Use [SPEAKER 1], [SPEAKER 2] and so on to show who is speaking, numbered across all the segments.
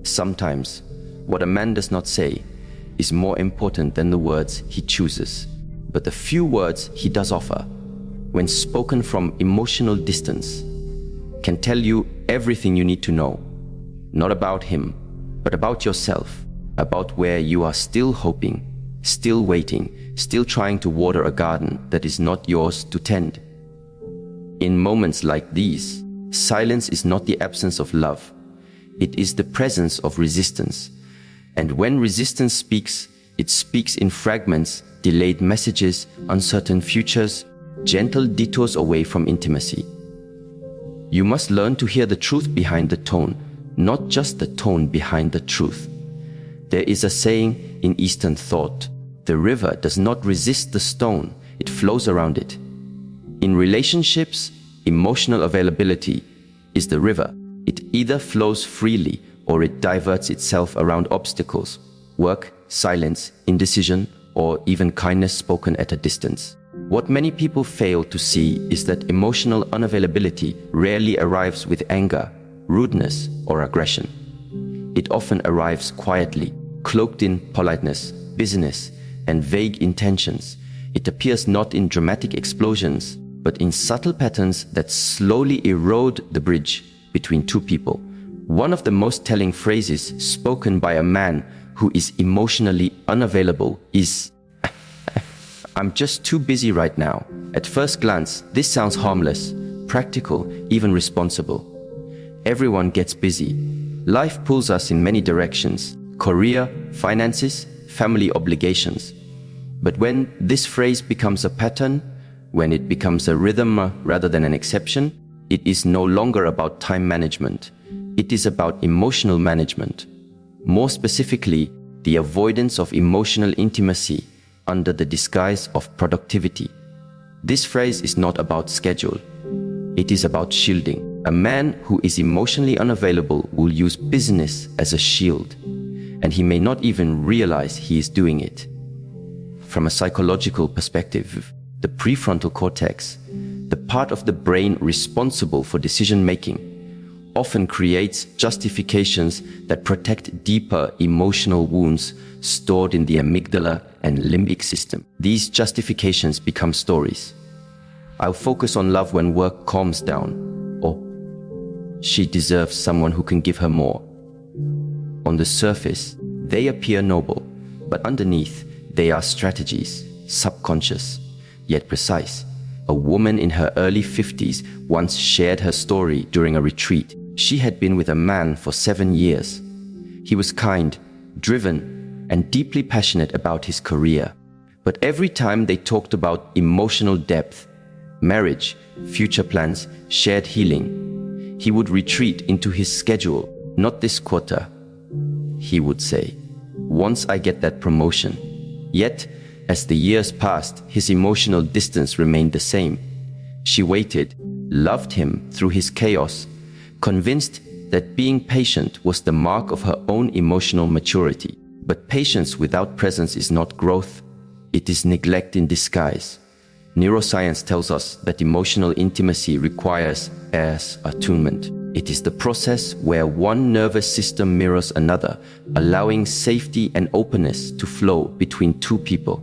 [SPEAKER 1] Sometimes, what a man does not say is more important than the words he chooses. But the few words he does offer, when spoken from emotional distance, can tell you everything you need to know. Not about him, but about yourself, about where you are still hoping, still waiting, still trying to water a garden that is not yours to tend. In moments like these, silence is not the absence of love. It is the presence of resistance. And when resistance speaks, it speaks in fragments, delayed messages, uncertain futures, gentle detours away from intimacy. You must learn to hear the truth behind the tone, not just the tone behind the truth. There is a saying in Eastern thought, the river does not resist the stone, it flows around it. In relationships, emotional availability is the river. It either flows freely or it diverts itself around obstacles, work, silence, indecision, or even kindness spoken at a distance. What many people fail to see is that emotional unavailability rarely arrives with anger, rudeness, or aggression. It often arrives quietly, cloaked in politeness, busyness, and vague intentions. It appears not in dramatic explosions, but in subtle patterns that slowly erode the bridge between two people. One of the most telling phrases spoken by a man who is emotionally unavailable is, "I'm just too busy right now." At first glance, this sounds harmless, practical, even responsible. Everyone gets busy. Life pulls us in many directions: career, finances, family obligations. But when this phrase becomes a pattern, when it becomes a rhythm rather than an exception, it is no longer about time management. It is about emotional management. More specifically, the avoidance of emotional intimacy under the disguise of productivity. This phrase is not about schedule. It is about shielding. A man who is emotionally unavailable will use business as a shield, and he may not even realize he is doing it. From a psychological perspective, the prefrontal cortex, the part of the brain responsible for decision-making, often creates justifications that protect deeper emotional wounds stored in the amygdala and limbic system. These justifications become stories. I'll focus on love when work calms down, or she deserves someone who can give her more. On the surface, they appear noble, but underneath, they are strategies, subconscious, yet precise. A woman in her early 50s once shared her story during a retreat. She had been with a man for 7 years. He was kind, driven, and deeply passionate about his career. But every time they talked about emotional depth, marriage, future plans, shared healing, he would retreat into his schedule. "Not this quarter," he would say. "Once I get that promotion." Yet, as the years passed, his emotional distance remained the same. She waited, loved him through his chaos, convinced that being patient was the mark of her own emotional maturity. But patience without presence is not growth, it is neglect in disguise. Neuroscience tells us that emotional intimacy requires attunement. It is the process where one nervous system mirrors another, allowing safety and openness to flow between two people.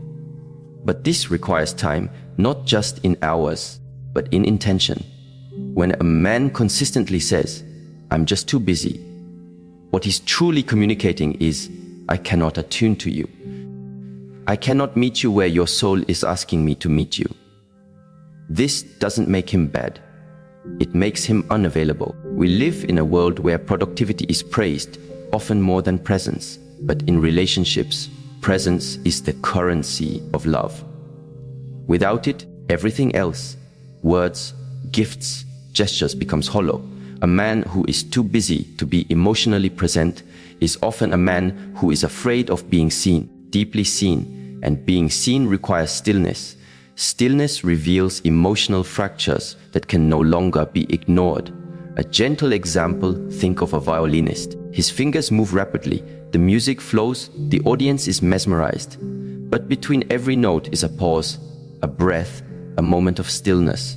[SPEAKER 1] But this requires time, not just in hours, but in intention. When a man consistently says, "I'm just too busy," what he's truly communicating is, "I cannot attune to you. I cannot meet you where your soul is asking me to meet you." This doesn't make him bad. It makes him unavailable. We live in a world where productivity is praised, often more than presence. But in relationships, presence is the currency of love. Without it, everything else, words, gifts, gestures, becomes hollow. A man who is too busy to be emotionally present is often a man who is afraid of being seen, deeply seen, and being seen requires stillness. Stillness reveals emotional fractures that can no longer be ignored. A gentle example, think of a violinist. His fingers move rapidly, the music flows, the audience is mesmerized. But between every note is a pause, a breath, a moment of stillness.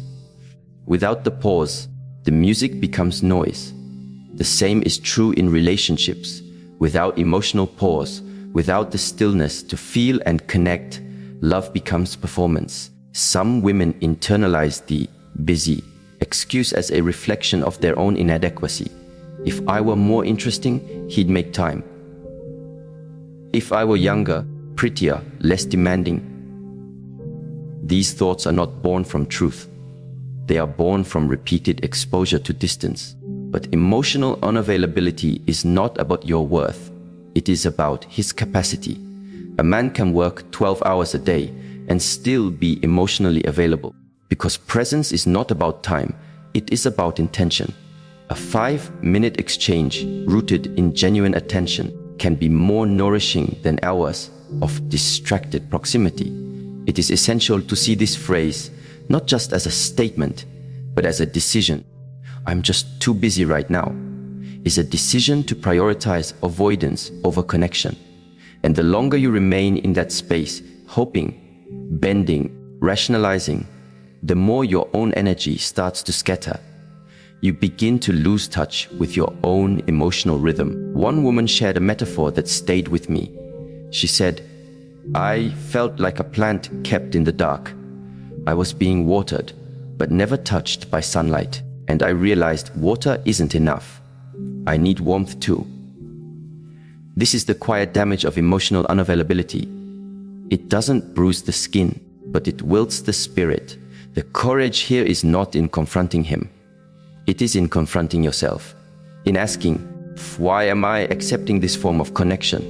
[SPEAKER 1] Without the pause, the music becomes noise. The same is true in relationships. Without emotional pause, without the stillness to feel and connect, love becomes performance. Some women internalize the busy excuse as a reflection of their own inadequacy. If I were more interesting, he'd make time. If I were younger, prettier, less demanding. These thoughts are not born from truth. They are born from repeated exposure to distance. But emotional unavailability is not about your worth. It is about his capacity. A man can work 12 hours a day and still be emotionally available. Because presence is not about time, it is about intention. A 5-minute exchange rooted in genuine attention can be more nourishing than hours of distracted proximity. It is essential to see this phrase not just as a statement, but as a decision. I'm just too busy right now, is a decision to prioritize avoidance over connection. And the longer you remain in that space, hoping, bending, rationalizing, the more your own energy starts to scatter. You begin to lose touch with your own emotional rhythm. One woman shared a metaphor that stayed with me. She said, "I felt like a plant kept in the dark. I was being watered, but never touched by sunlight. And I realized water isn't enough. I need warmth too." This is the quiet damage of emotional unavailability. It doesn't bruise the skin, but it wilts the spirit. The courage here is not in confronting him. It is in confronting yourself, in asking, why am I accepting this form of connection?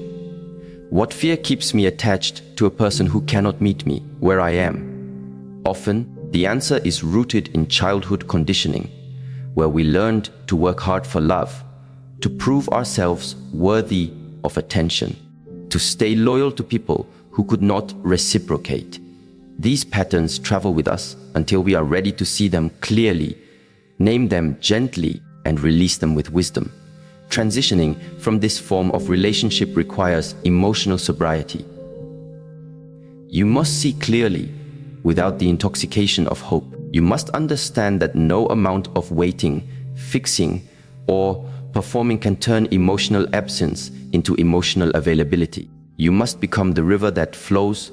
[SPEAKER 1] What fear keeps me attached to a person who cannot meet me where I am? Often, the answer is rooted in childhood conditioning, where we learned to work hard for love, to prove ourselves worthy of attention, to stay loyal to people who could not reciprocate. These patterns travel with us until we are ready to see them clearly, name them gently, and release them with wisdom. Transitioning from this form of relationship requires emotional sobriety. You must see clearly without the intoxication of hope. You must understand that no amount of waiting, fixing, or performing can turn emotional absence into emotional availability. You must become the river that flows,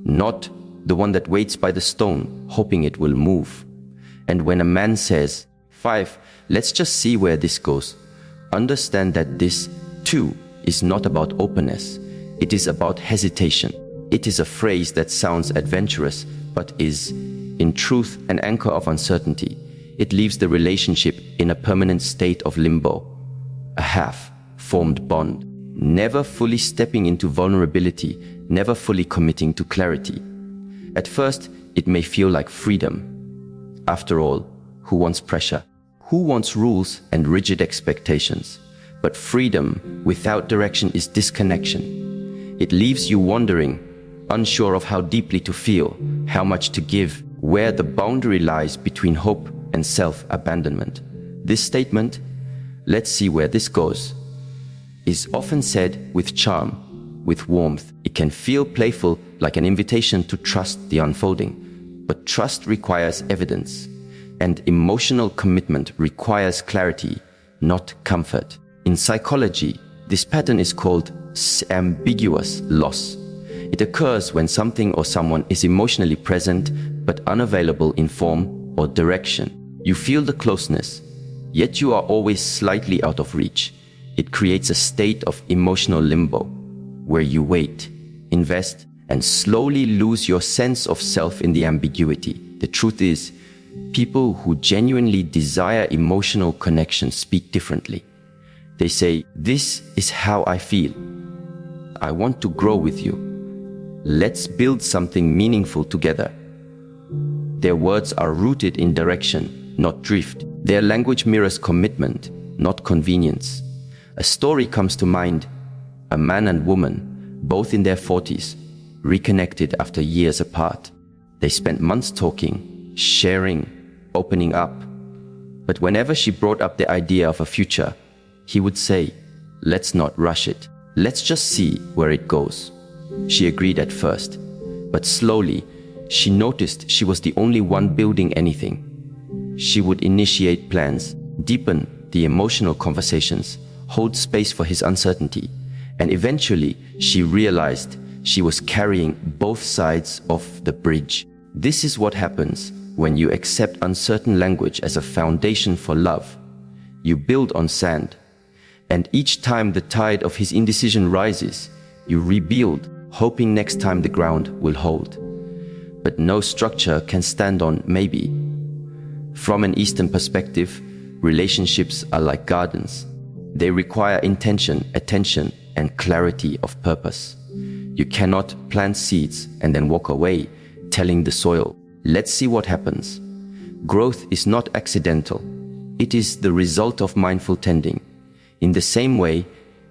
[SPEAKER 1] not the one that waits by the stone, hoping it will move. And when a man says, let's just see where this goes, understand that this, too, is not about openness. It is about hesitation. It is a phrase that sounds adventurous, but is, in truth, an anchor of uncertainty. It leaves the relationship in a permanent state of limbo, a half-formed bond, never fully stepping into vulnerability, never fully committing to clarity. At first, it may feel like freedom. After all, who wants pressure? Who wants rules and rigid expectations? But freedom without direction is disconnection. It leaves you wandering, unsure of how deeply to feel, how much to give, where the boundary lies between hope and self-abandonment. This statement, "Let's see where this goes," is often said with charm, with warmth. It can feel playful, like an invitation to trust the unfolding. But trust requires evidence, and emotional commitment requires clarity, not comfort. In psychology, this pattern is called ambiguous loss. It occurs when something or someone is emotionally present but unavailable in form or direction. You feel the closeness, yet you are always slightly out of reach. It creates a state of emotional limbo, where you wait, invest, and slowly lose your sense of self in the ambiguity. The truth is, people who genuinely desire emotional connection speak differently. They say, "This is how I feel. I want to grow with you. Let's build something meaningful together." Their words are rooted in direction, not drift. Their language mirrors commitment, not convenience. A story comes to mind. A man and woman, both in their 40s, reconnected after years apart. They spent months talking, sharing, opening up. But whenever she brought up the idea of a future, he would say, "Let's not rush it. Let's just see where it goes." She agreed at first, but slowly, she noticed she was the only one building anything. She would initiate plans, deepen the emotional conversations, hold space for his uncertainty. And eventually, she realized she was carrying both sides of the bridge. This is what happens when you accept uncertain language as a foundation for love. You build on sand, and each time the tide of his indecision rises, you rebuild, hoping next time the ground will hold. But no structure can stand on maybe. From an Eastern perspective, relationships are like gardens. They require intention, attention, and clarity of purpose. You cannot plant seeds and then walk away, telling the soil, "Let's see what happens." Growth is not accidental. It is the result of mindful tending. In the same way,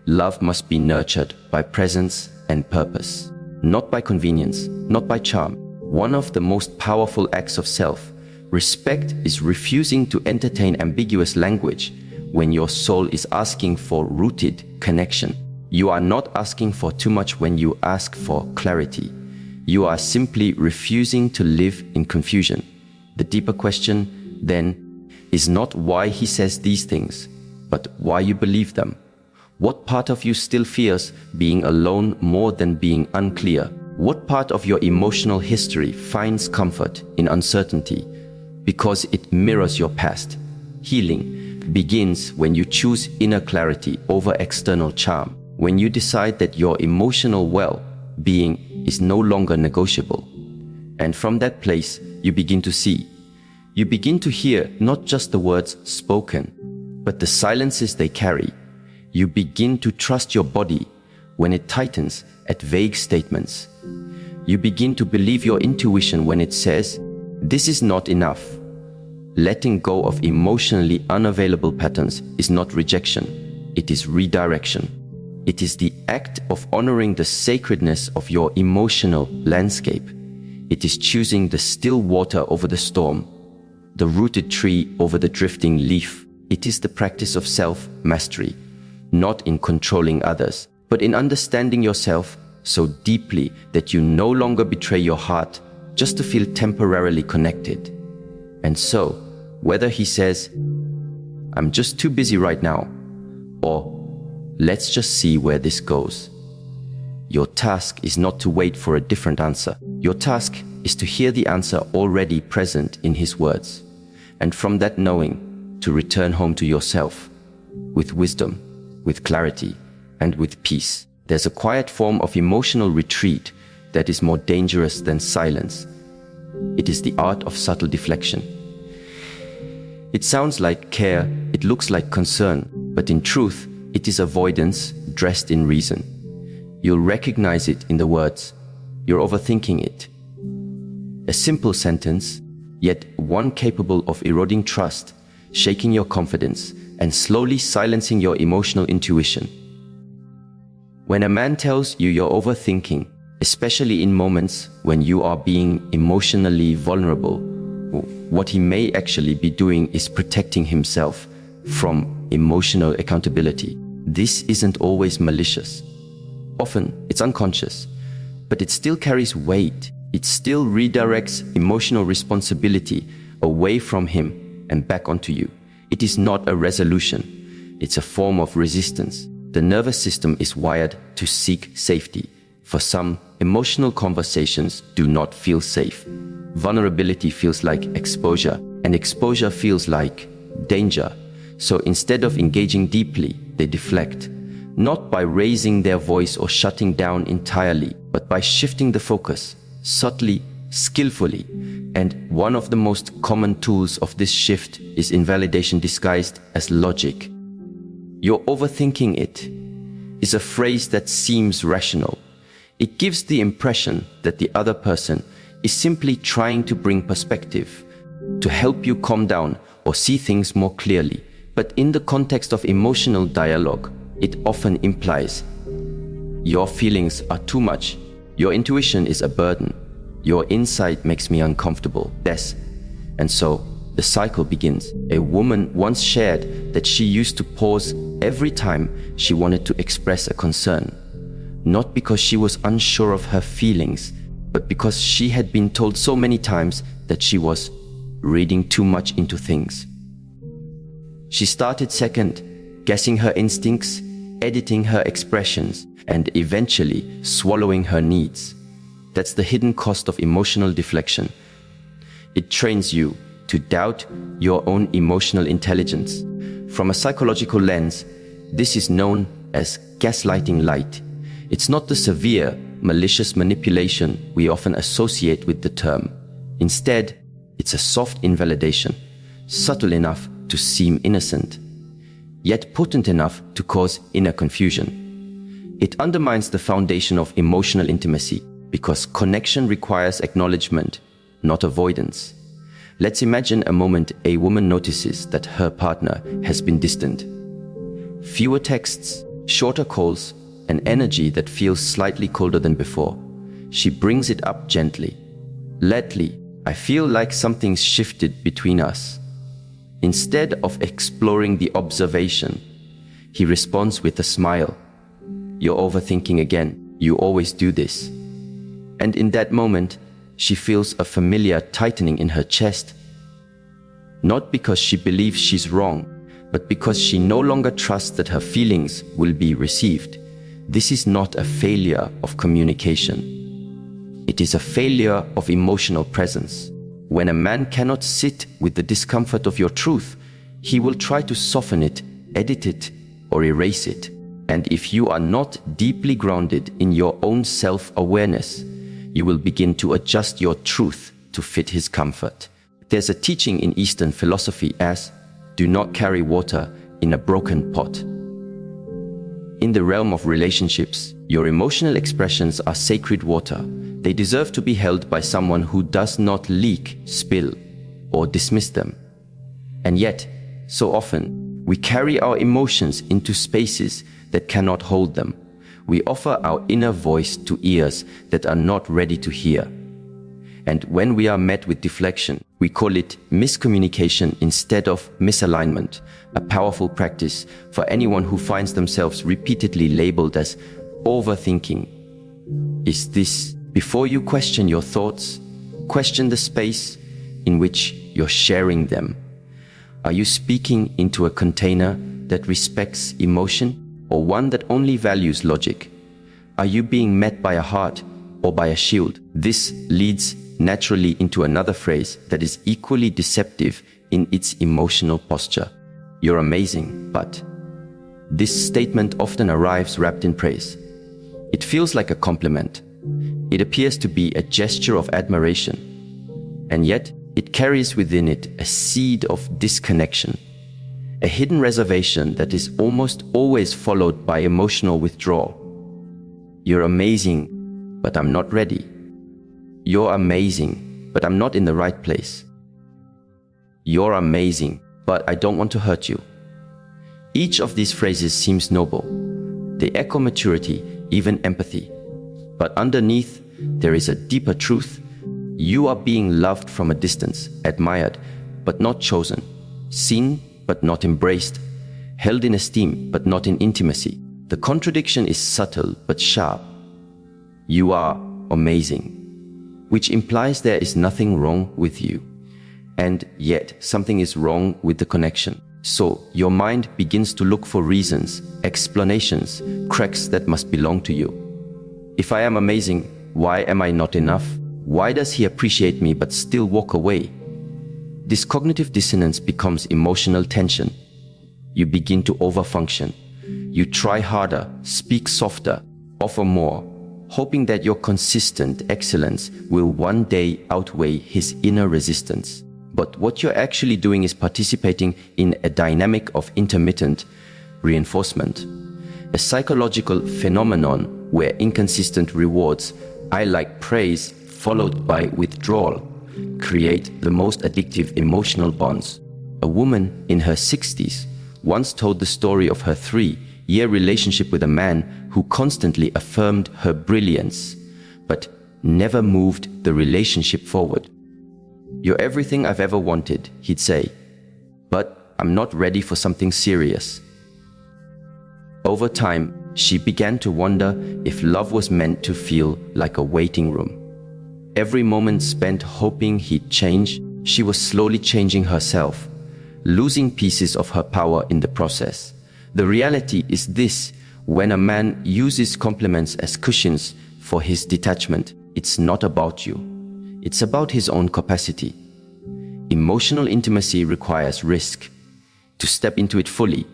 [SPEAKER 1] love must be nurtured by presence and purpose, not by convenience, not by charm. One of the most powerful acts of self-respect is refusing to entertain ambiguous language when your soul is asking for rooted connection. You are not asking for too much when you ask for clarity. You are simply refusing to live in confusion. The deeper question, then, is not why he says these things, but why you believe them. What part of you still fears being alone more than being unclear? What part of your emotional history finds comfort in uncertainty because it mirrors your past? Healing begins when you choose inner clarity over external charm, when you decide that your emotional well-being is no longer negotiable. And from that place, you begin to see. You begin to hear not just the words spoken, but the silences they carry. You begin to trust your body when it tightens at vague statements. You begin to believe your intuition when it says, "This is not enough." Letting go of emotionally unavailable patterns is not rejection, it is redirection. It is the act of honoring the sacredness of your emotional landscape. It is choosing the still water over the storm, the rooted tree over the drifting leaf. It is the practice of self-mastery, not in controlling others, but in understanding yourself so deeply that you no longer betray your heart just to feel temporarily connected. And so, whether he says, "I'm just too busy right now," or "Let's just see where this goes," your task is not to wait for a different answer. Your task is to hear the answer already present in his words, and from that knowing, to return home to yourself with wisdom, with clarity, and with peace. There's a quiet form of emotional retreat that is more dangerous than silence. It is the art of subtle deflection. It sounds like care, it looks like concern, but in truth, it is avoidance dressed in reason. You'll recognize it in the words. You're overthinking it. A simple sentence, yet one capable of eroding trust, shaking your confidence, and slowly silencing your emotional intuition. When a man tells you you're overthinking, especially in moments when you are being emotionally vulnerable, what he may actually be doing is protecting himself from emotional accountability. This isn't always malicious. Often it's unconscious, but it still carries weight. It still redirects emotional responsibility away from him and back onto you. It is not a resolution. It's a form of resistance. The nervous system is wired to seek safety. For some, emotional conversations do not feel safe. Vulnerability feels like exposure, and exposure feels like danger. So instead of engaging deeply, they deflect, not by raising their voice or shutting down entirely, but by shifting the focus, subtly, skillfully. And one of the most common tools of this shift is invalidation disguised as logic. "You're overthinking it" is a phrase that seems rational. It gives the impression that the other person is simply trying to bring perspective, to help you calm down or see things more clearly. But in the context of emotional dialogue, it often implies, "Your feelings are too much. Your intuition is a burden. Your insight makes me uncomfortable." Yes. And so, the cycle begins. A woman once shared that she used to pause every time she wanted to express a concern, not because she was unsure of her feelings, but because she had been told so many times that she was reading too much into things. She started second guessing her instincts, editing her expressions, and eventually swallowing her needs. That's the hidden cost of emotional deflection. It trains you to doubt your own emotional intelligence. From a psychological lens, this is known as gaslighting light. It's not the severe, malicious manipulation we often associate with the term. Instead, it's a soft invalidation, subtle enough to seem innocent, yet potent enough to cause inner confusion. It undermines the foundation of emotional intimacy because connection requires acknowledgement, not avoidance. Let's imagine a moment a woman notices that her partner has been distant. Fewer texts, shorter calls, an energy that feels slightly colder than before. She brings it up gently. Lightly, I feel like something's shifted between us. Instead of exploring the observation, he responds with a smile. You're overthinking again. You always do this. And in that moment, she feels a familiar tightening in her chest. Not because she believes she's wrong, but because she no longer trusts that her feelings will be received. This is not a failure of communication. It is a failure of emotional presence. When a man cannot sit with the discomfort of your truth, he will try to soften it, edit it, or erase it. And if you are not deeply grounded in your own self-awareness, you will begin to adjust your truth to fit his comfort. There's a teaching in Eastern philosophy as, do not carry water in a broken pot. In the realm of relationships, your emotional expressions are sacred water. They deserve to be held by someone who does not leak, spill, or dismiss them. And yet, so often, we carry our emotions into spaces that cannot hold them. We offer our inner voice to ears that are not ready to hear. And when we are met with deflection, we call it miscommunication instead of misalignment, a powerful practice for anyone who finds themselves repeatedly labeled as overthinking. Is this? Before you question your thoughts, question the space in which you're sharing them. Are you speaking into a container that respects emotion or one that only values logic? Are you being met by a heart or by a shield? This leads naturally into another phrase that is equally deceptive in its emotional posture. You're amazing, but... This statement often arrives wrapped in praise. It feels like a compliment. It appears to be a gesture of admiration. And yet, it carries within it a seed of disconnection, a hidden reservation that is almost always followed by emotional withdrawal. You're amazing, but I'm not ready. You're amazing, but I'm not in the right place. You're amazing, but I don't want to hurt you. Each of these phrases seems noble. They echo maturity, even empathy. But underneath, there is a deeper truth. You are being loved from a distance, admired, but not chosen, seen, but not embraced, held in esteem, but not in intimacy. The contradiction is subtle, but sharp. You are amazing, which implies there is nothing wrong with you. And yet, something is wrong with the connection. So, your mind begins to look for reasons, explanations, cracks that must belong to you. If I am amazing, why am I not enough? Why does he appreciate me but still walk away? This cognitive dissonance becomes emotional tension. You begin to overfunction. You try harder, speak softer, offer more, hoping that your consistent excellence will one day outweigh his inner resistance. But what you're actually doing is participating in a dynamic of intermittent reinforcement, a psychological phenomenon where inconsistent rewards, I like praise followed by withdrawal, create the most addictive emotional bonds. A woman in her 60s once told the story of her 3-year relationship with a man who constantly affirmed her brilliance, but never moved the relationship forward. You're everything I've ever wanted, he'd say, but I'm not ready for something serious. Over time, she began to wonder if love was meant to feel like a waiting room. Every moment spent hoping he'd change, she was slowly changing herself, losing pieces of her power in the process. The reality is this: when a man uses compliments as cushions for his detachment, it's not about you. It's about his own capacity. Emotional intimacy requires risk. To step into it fully,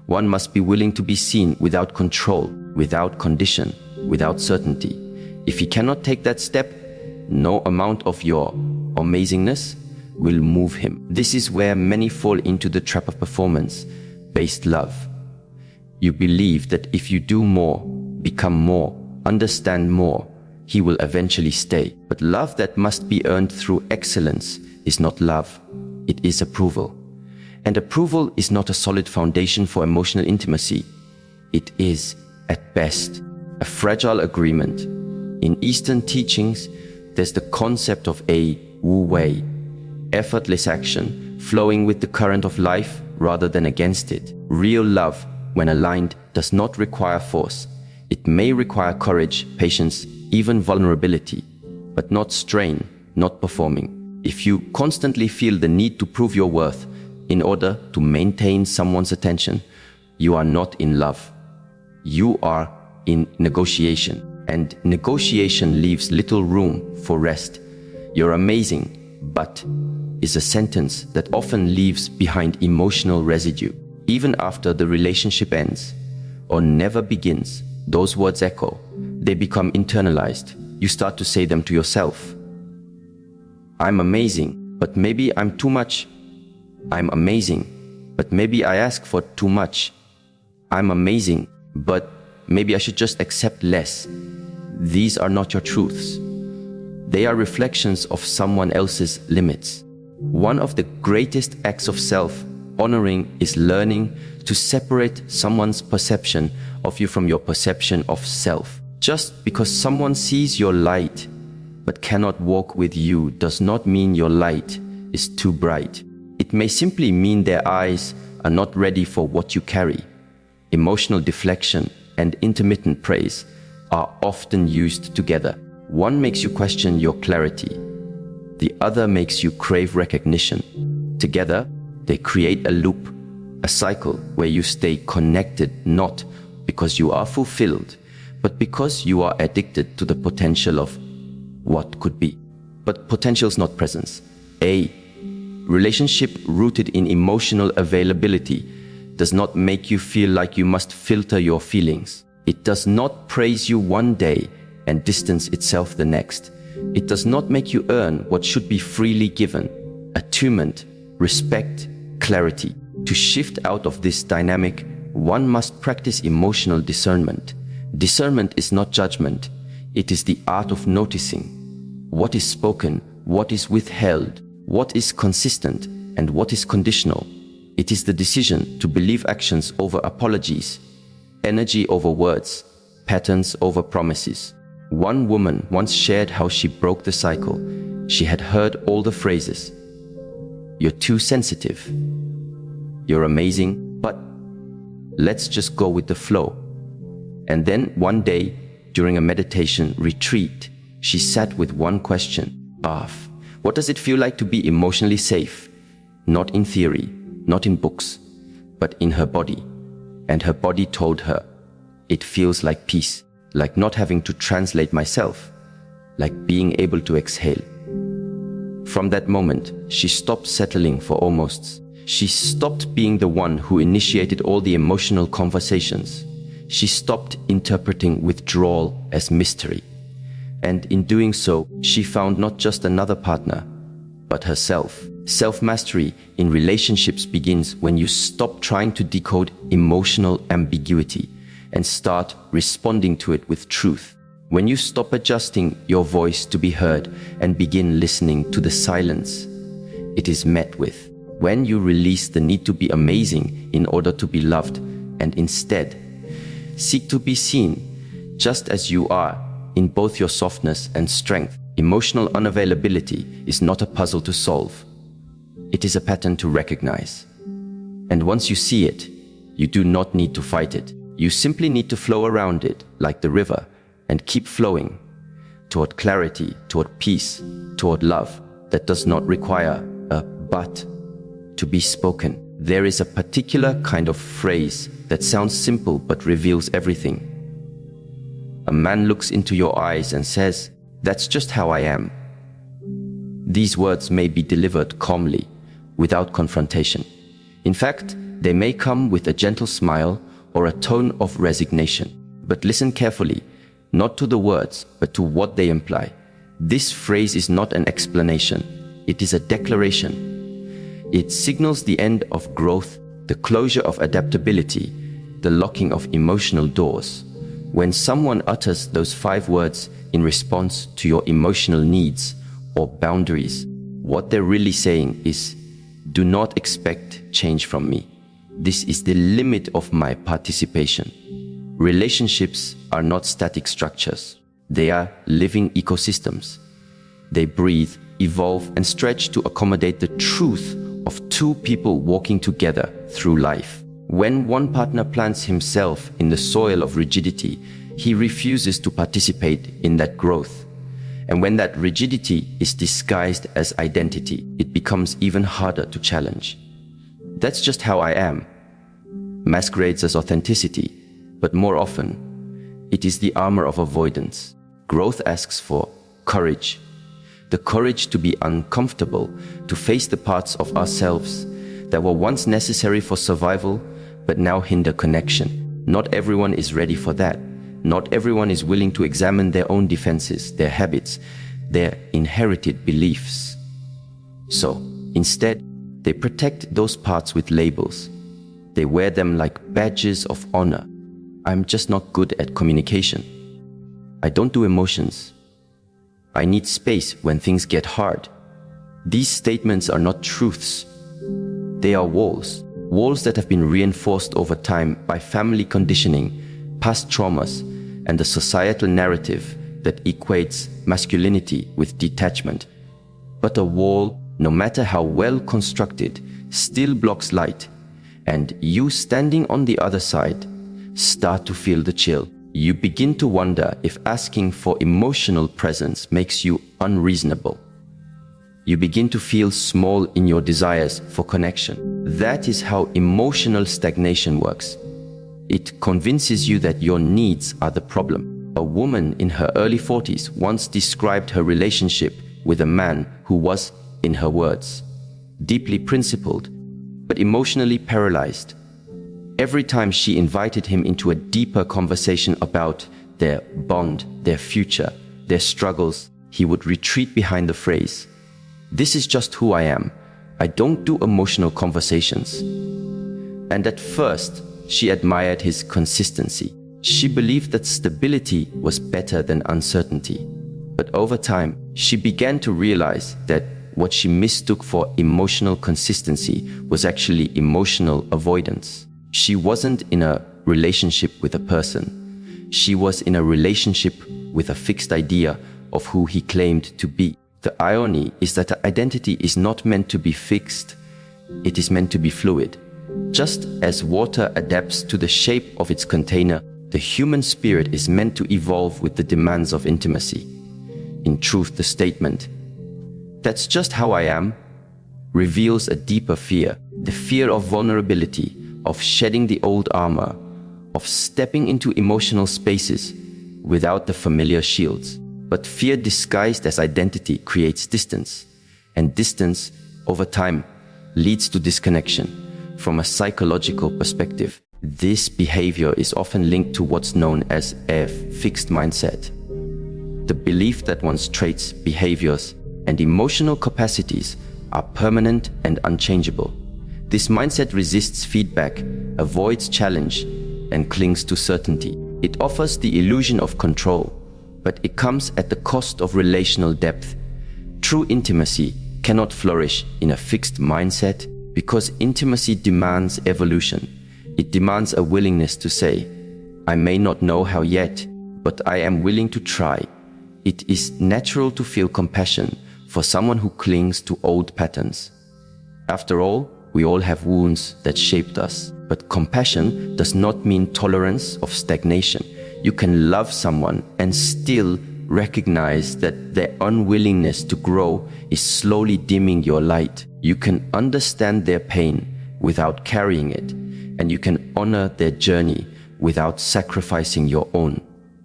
[SPEAKER 1] one must be willing to be seen without control, without condition, without certainty. If he cannot take that step, no amount of your amazingness will move him. This is where many fall into the trap of performance-based love. You believe that if you do more, become more, understand more, he will eventually stay. But love that must be earned through excellence is not love, it is approval. And approval is not a solid foundation for emotional intimacy. It is, at best, a fragile agreement. In Eastern teachings, there's the concept of a wu wei, effortless action, flowing with the current of life rather than against it. Real love, when aligned, does not require force. It may require courage, patience, even vulnerability, but not strain, not performing. If you constantly feel the need to prove your worth in order to maintain someone's attention, you are not in love. You are in negotiation, and negotiation leaves little room for rest. You're amazing, but is a sentence that often leaves behind emotional residue. Even after the relationship ends or never begins, those words echo. They become internalized. You start to say them to yourself. I'm amazing, but maybe I'm too much. I'm amazing, but maybe I ask for too much. I'm amazing, but maybe I should just accept less. These are not your truths. They are reflections of someone else's limits. One of the greatest acts of self-honoring is learning to separate someone's perception of you from your perception of self. Just because someone sees your light but cannot walk with you does not mean your light is too bright. It may simply mean their eyes are not ready for what you carry. Emotional deflection and intermittent praise are often used together. One makes you question your clarity. The other makes you crave recognition. Together, they create a loop, a cycle where you stay connected not because you are fulfilled, but because you are addicted to the potential of what could be. But potential is not presence. A relationship rooted in emotional availability does not make you feel like you must filter your feelings. It does not praise you one day and distance itself the next. It does not make you earn what should be freely given: attunement, respect, clarity. To shift out of this dynamic, one must practice emotional discernment. Discernment is not judgment. It is the art of noticing what is spoken, what is withheld, what is consistent, and what is conditional. It is the decision to believe actions over apologies, energy over words, patterns over promises. One woman once shared how she broke the cycle. She had heard all the phrases. You're too sensitive. You're amazing, but let's just go with the flow. And then one day, during a meditation retreat, she sat with one question. What does it feel like to be emotionally safe? Not in theory, not in books, but in her body. And her body told her, it feels like peace, like not having to translate myself, like being able to exhale. From that moment, she stopped settling for almosts. She stopped being the one who initiated all the emotional conversations. She stopped interpreting withdrawal as mystery. And in doing so, she found not just another partner, but herself. Self-mastery in relationships begins when you stop trying to decode emotional ambiguity and start responding to it with truth. When you stop adjusting your voice to be heard and begin listening to the silence it is met with. When you release the need to be amazing in order to be loved and instead seek to be seen just as you are, in both your softness and strength. Emotional unavailability is not a puzzle to solve. It is a pattern to recognize. And once you see it, you do not need to fight it. You simply need to flow around it like the river and keep flowing toward clarity, toward peace, toward love that does not require a but to be spoken. There is a particular kind of phrase that sounds simple but reveals everything. A man looks into your eyes and says, "That's just how I am." These words may be delivered calmly, without confrontation. In fact, they may come with a gentle smile or a tone of resignation. But listen carefully, not to the words, but to what they imply. This phrase is not an explanation, it is a declaration. It signals the end of growth, the closure of adaptability, the locking of emotional doors. When someone utters those 5 words in response to your emotional needs or boundaries, what they're really saying is, "Do not expect change from me. This is the limit of my participation." Relationships are not static structures. They are living ecosystems. They breathe, evolve, and stretch to accommodate the truth of 2 people walking together through life. When one partner plants himself in the soil of rigidity, he refuses to participate in that growth. And when that rigidity is disguised as identity, it becomes even harder to challenge. "That's just how I am" masquerades as authenticity, but more often, it is the armor of avoidance. Growth asks for courage. The courage to be uncomfortable, to face the parts of ourselves that were once necessary for survival, but now hinder connection. Not everyone is ready for that. Not everyone is willing to examine their own defenses, their habits, their inherited beliefs. So, instead, they protect those parts with labels. They wear them like badges of honor. "I'm just not good at communication. I don't do emotions. I need space when things get hard." These statements are not truths. They are walls. Walls that have been reinforced over time by family conditioning, past traumas, and the societal narrative that equates masculinity with detachment. But a wall, no matter how well constructed, still blocks light, and you standing on the other side start to feel the chill. You begin to wonder if asking for emotional presence makes you unreasonable. You begin to feel small in your desires for connection. That is how emotional stagnation works. It convinces you that your needs are the problem. A woman in her early 40s once described her relationship with a man who was, in her words, deeply principled, but emotionally paralyzed. Every time she invited him into a deeper conversation about their bond, their future, their struggles, he would retreat behind the phrase, "This is just who I am. I don't do emotional conversations." And at first, she admired his consistency. She believed that stability was better than uncertainty. But over time, she began to realize that what she mistook for emotional consistency was actually emotional avoidance. She wasn't in a relationship with a person. She was in a relationship with a fixed idea of who he claimed to be. The irony is that identity is not meant to be fixed, it is meant to be fluid. Just as water adapts to the shape of its container, the human spirit is meant to evolve with the demands of intimacy. In truth, the statement, "That's just how I am," reveals a deeper fear, the fear of vulnerability, of shedding the old armor, of stepping into emotional spaces without the familiar shields. But fear disguised as identity creates distance, and distance, over time, leads to disconnection. From a psychological perspective, this behavior is often linked to what's known as a fixed mindset. The belief that one's traits, behaviors, and emotional capacities are permanent and unchangeable. This mindset resists feedback, avoids challenge, and clings to certainty. It offers the illusion of control, but it comes at the cost of relational depth. True intimacy cannot flourish in a fixed mindset because intimacy demands evolution. It demands a willingness to say, "I may not know how yet, but I am willing to try." It is natural to feel compassion for someone who clings to old patterns. After all, we all have wounds that shaped us. But compassion does not mean tolerance of stagnation. You can love someone and still recognize that their unwillingness to grow is slowly dimming your light. You can understand their pain without carrying it, and you can honor their journey without sacrificing your own.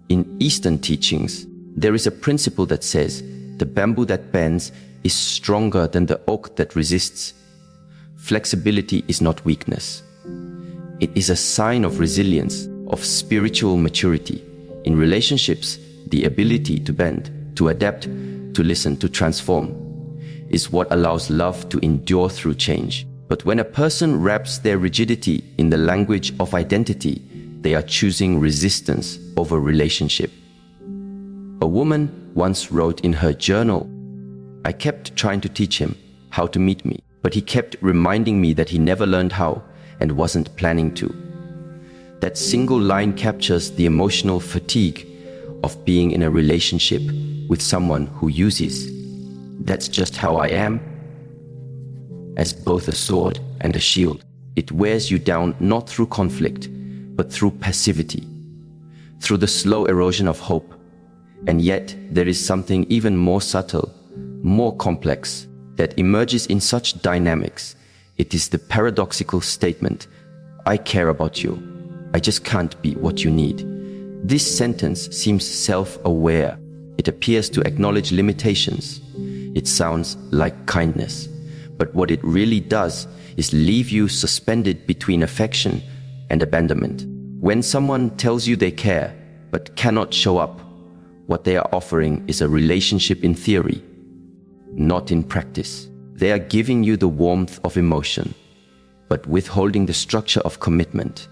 [SPEAKER 1] In Eastern teachings, there is a principle that says, the bamboo that bends is stronger than the oak that resists. Flexibility is not weakness. It is a sign of resilience, of spiritual maturity. In relationships, the ability to bend, to adapt, to listen, to transform, is what allows love to endure through change. But when a person wraps their rigidity in the language of identity, they are choosing resistance over relationship. A woman once wrote in her journal, "I kept trying to teach him how to meet me, but he kept reminding me that he never learned how and wasn't planning to." That single line captures the emotional fatigue of being in a relationship with someone who uses "that's just how I am" as both a sword and a shield. It wears you down not through conflict, but through passivity, through the slow erosion of hope. And yet, there is something even more subtle, more complex, that emerges in such dynamics. It is the paradoxical statement, "I care about you. I just can't be what you need." This sentence seems self-aware. It appears to acknowledge limitations. It sounds like kindness. But what it really does is leave you suspended between affection and abandonment. When someone tells you they care, but cannot show up, what they are offering is a relationship in theory, not in practice. They are giving you the warmth of emotion, but withholding the structure of commitment.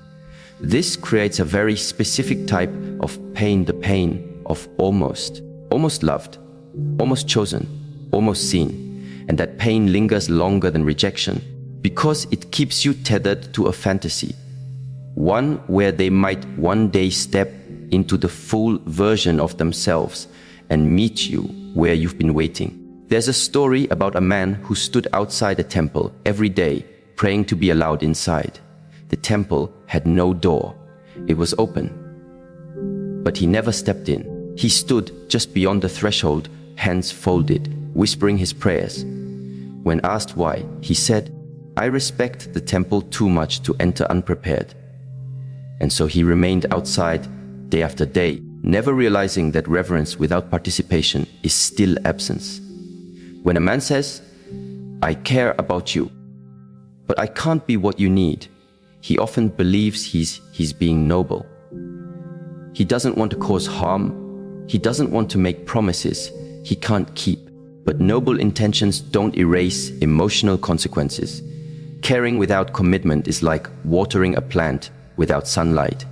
[SPEAKER 1] This creates a very specific type of pain, the pain of almost loved, almost chosen, almost seen. And that pain lingers longer than rejection because it keeps you tethered to a fantasy, one where they might one day step into the full version of themselves and meet you where you've been waiting. There's a story about a man who stood outside a temple every day praying to be allowed inside. The temple had no door. It was open. But he never stepped in. He stood just beyond the threshold, hands folded, whispering his prayers. When asked why, he said, "I respect the temple too much to enter unprepared." And so he remained outside day after day, never realizing that reverence without participation is still absence. When a man says, "I care about you, but I can't be what you need," he often believes he's being noble. He doesn't want to cause harm. He doesn't want to make promises he can't keep. But noble intentions don't erase emotional consequences. Caring without commitment is like watering a plant without sunlight.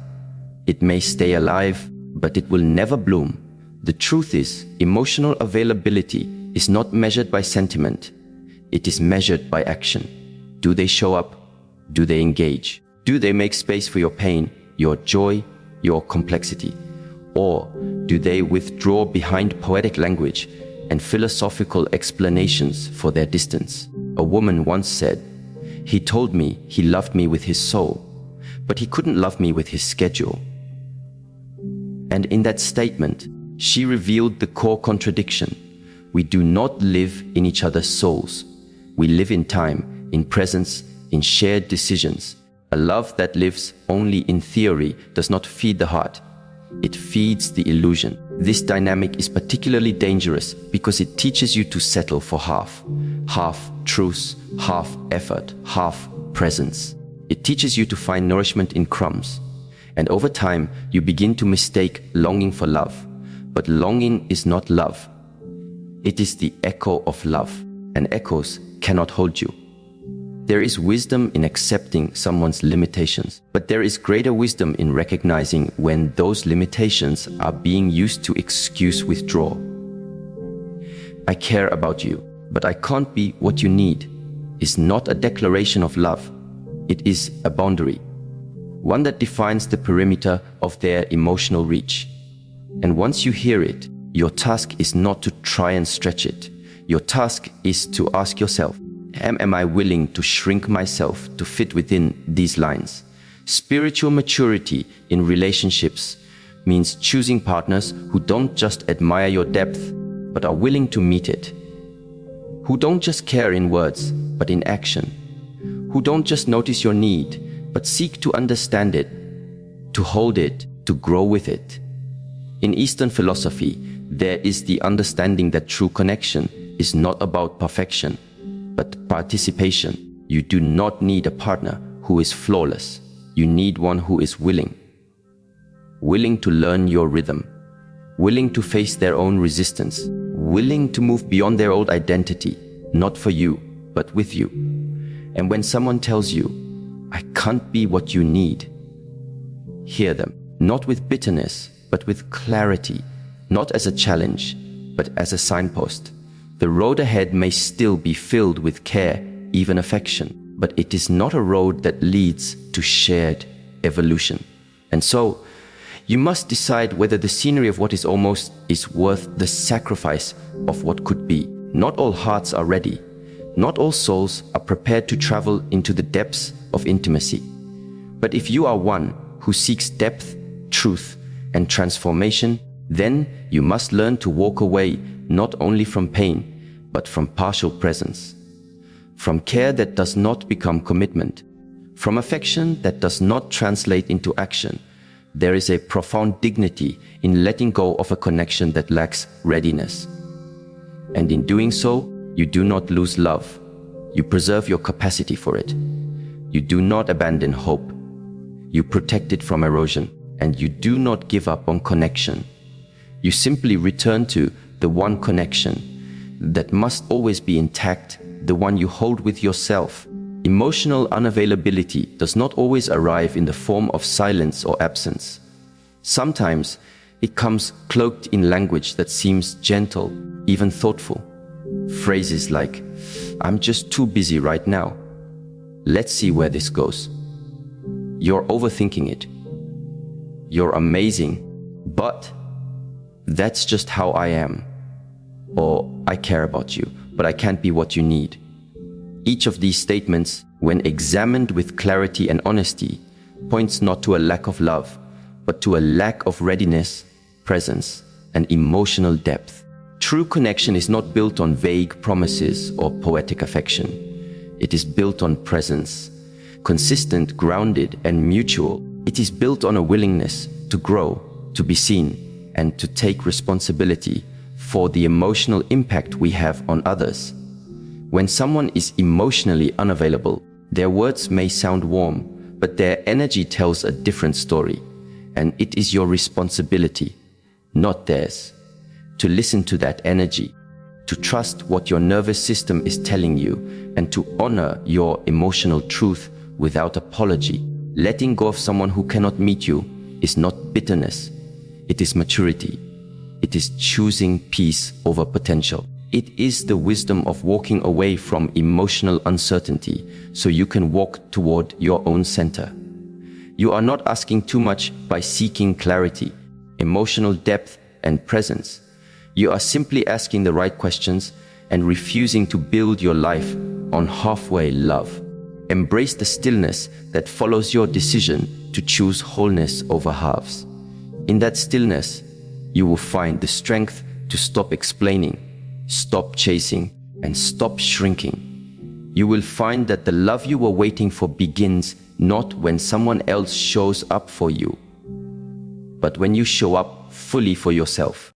[SPEAKER 1] It may stay alive, but it will never bloom. The truth is, emotional availability is not measured by sentiment. It is measured by action. Do they show up? Do they engage? Do they make space for your pain, your joy, your complexity? Or do they withdraw behind poetic language and philosophical explanations for their distance? A woman once said, "He told me he loved me with his soul, but he couldn't love me with his schedule." And in that statement, she revealed the core contradiction. We do not live in each other's souls. We live in time, in presence, in shared decisions. A love that lives only in theory does not feed the heart. It feeds the illusion. This dynamic is particularly dangerous because it teaches you to settle for half truth, half effort, half presence. It teaches you to find nourishment in crumbs. And over time, you begin to mistake longing for love. But longing is not love. It is the echo of love, and echoes cannot hold you. There is wisdom in accepting someone's limitations, but there is greater wisdom in recognizing when those limitations are being used to excuse withdrawal. "I care about you, but I can't be what you need," is not a declaration of love. It is a boundary, one that defines the perimeter of their emotional reach. And once you hear it, your task is not to try and stretch it. Your task is to ask yourself, Am I willing to shrink myself to fit within these lines? Spiritual maturity in relationships means choosing partners who don't just admire your depth, but are willing to meet it. Who don't just care in words, but in action. who don't just notice your need, but seek to understand it, to hold it, to grow with it. In Eastern philosophy, there is the understanding that true connection is not about perfection, but participation. You do not need a partner who is flawless. You need one who is willing. Willing to learn your rhythm, willing to face their own resistance, willing to move beyond their old identity, not for you, but with you. And when someone tells you, "I can't be what you need," hear them, not with bitterness, but with clarity, not as a challenge, but as a signpost. The road ahead may still be filled with care, even affection, but it is not a road that leads to shared evolution. And so, you must decide whether the scenery of what is almost is worth the sacrifice of what could be. Not all hearts are ready. Not all souls are prepared to travel into the depths of intimacy. But if you are one who seeks depth, truth, and transformation, then you must learn to walk away not only from pain, but from partial presence, from care that does not become commitment, from affection that does not translate into action. There is a profound dignity in letting go of a connection that lacks readiness. And in doing so, you do not lose love. You preserve your capacity for it. You do not abandon hope. You protect it from erosion, and you do not give up on connection. You simply return to the one connection that must always be intact, the one you hold with yourself. Emotional unavailability does not always arrive in the form of silence or absence. Sometimes it comes cloaked in language that seems gentle, even thoughtful. Phrases like, "I'm just too busy right now. Let's see where this goes. You're overthinking it. You're amazing, but that's just how I am." Or, "I care about you, but I can't be what you need." Each of these statements, when examined with clarity and honesty, points not to a lack of love, but to a lack of readiness, presence, and emotional depth. True connection is not built on vague promises or poetic affection. It is built on presence, consistent, grounded, and mutual. It is built on a willingness to grow, to be seen, and to take responsibility for the emotional impact we have on others. When someone is emotionally unavailable, their words may sound warm, but their energy tells a different story, and it is your responsibility, not theirs, to listen to that energy, to trust what your nervous system is telling you, and to honor your emotional truth without apology. Letting go of someone who cannot meet you is not bitterness, it is maturity. It is choosing peace over potential. It is the wisdom of walking away from emotional uncertainty so you can walk toward your own center. You are not asking too much by seeking clarity, emotional depth, and presence. You are simply asking the right questions and refusing to build your life on halfway love. Embrace the stillness that follows your decision to choose wholeness over halves. In that stillness, you will find the strength to stop explaining, stop chasing, and stop shrinking. You will find that the love you were waiting for begins not when someone else shows up for you, but when you show up fully for yourself.